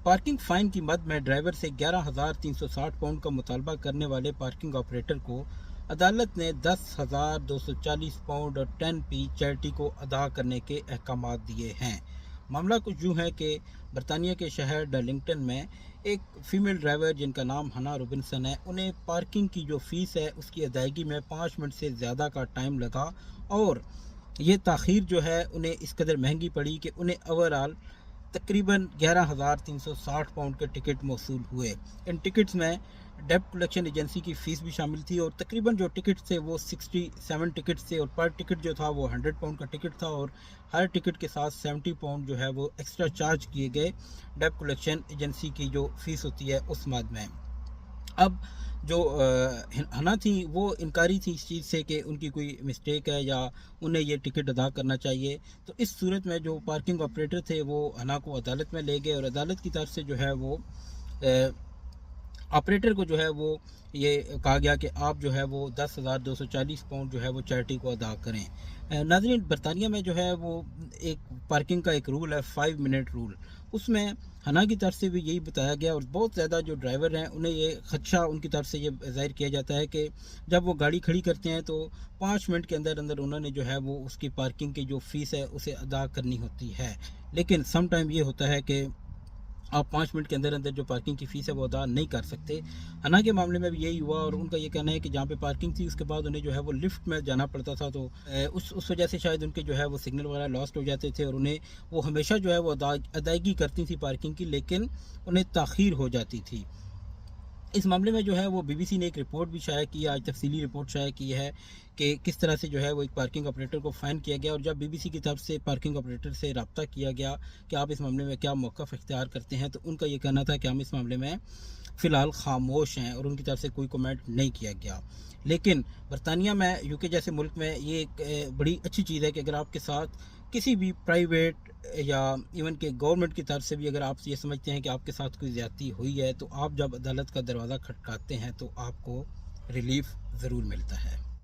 Parking fine की मद में ड्राइवर से 11,360 पाउंड का मुतालबा करने वाले पार्किंग ऑपरेटर को अदालत ने 10,240 पाउंड और 10p चैरिटी को अदा करने के अहकाम दिए हैं। मामला कुछ यूँ है कि बरतानिया के शहर डार्लिंगटन में एक फ़ीमेल ड्राइवर जिनका नाम हना रॉबिन्सन है, उन्हें पार्किंग की जो फ़ीस है उसकी अदायगी में 5 मिनट से ज़्यादा का टाइम लगा और ये ताख़ीर जो है उन्हें इस कदर महंगी पड़ी कि उन्हें ओवरऑल तकरीबन 11,360 पाउंड के टिकट मौसूल हुए। इन टिकट्स में डेब्ट कलेक्शन एजेंसी की फ़ीस भी शामिल थी और तकरीबन जो टिकट थे वो 67 टिकट थे और पर टिकट जो था वो 100 पाउंड का टिकट था और हर टिकट के साथ 70 पाउंड जो है वो एक्स्ट्रा चार्ज किए गए डेब्ट कलेक्शन एजेंसी की जो फ़ीस होती है उस मद में। अब जो हना थी वो इनकारी थी इस चीज़ से कि उनकी कोई मिस्टेक है या उन्हें ये टिकट अदा करना चाहिए। तो इस सूरत में जो पार्किंग ऑपरेटर थे वो हना को अदालत में ले गए और अदालत की तरफ से जो है वो ऑपरेटर को जो है वो ये कहा गया कि आप जो है वो 10,240 पाउंड जो है वो चैरिटी को अदा करें। नाज़रीन, बरतानिया में जो है वो एक पार्किंग का एक रूल है 5 मिनट रूल, उसमें हना की तरफ से भी यही बताया गया और बहुत ज़्यादा जो ड्राइवर हैं उन्हें ये खदशा उनकी तरफ से ये ज़ाहिर किया जाता है कि जब वो गाड़ी खड़ी करते हैं तो 5 मिनट के अंदर अंदर उन्होंने जो है वो उसकी पार्किंग की जो फ़ीस है उसे अदा करनी होती है। लेकिन सम टाइम ये होता है कि आप 5 मिनट के अंदर अंदर जो पार्किंग की फ़ीस है वो अदा नहीं कर सकते। हना के मामले में भी यही हुआ और उनका ये कहना है कि जहाँ पे पार्किंग थी उसके बाद उन्हें जो है वो लिफ्ट में जाना पड़ता था, तो उस वजह से शायद उनके जो है वो सिग्नल वगैरह लॉस्ट हो जाते थे और उन्हें वो हमेशा जो है वो अदायगी करती थी पार्किंग की, लेकिन उन्हें ताख़ीर हो जाती थी। इस मामले में जो है वो बीबीसी ने एक रिपोर्ट भी शाया की है, आज तफसीली रिपोर्ट शाया की है कि किस तरह से जो है वो एक पार्किंग ऑपरेटर को फ़ाइन किया गया और जब बीबीसी की तरफ से पार्किंग ऑपरेटर से रब्ता किया गया कि आप इस मामले में क्या मौक़िफ़ इख्तियार करते हैं, तो उनका ये कहना था कि हम इस मामले में फ़िलहाल खामोश हैं और उनकी तरफ से कोई कमेंट नहीं किया गया। लेकिन बरतानिया में, यूके जैसे मुल्क में ये एक बड़ी अच्छी चीज़ है कि अगर आपके साथ किसी भी प्राइवेट या इवन के गवर्नमेंट की तरफ से भी अगर आप ये समझते हैं कि आपके साथ कोई ज़्यादती हुई है, तो आप जब अदालत का दरवाज़ा खटखटाते हैं तो आपको रिलीफ ज़रूर मिलता है।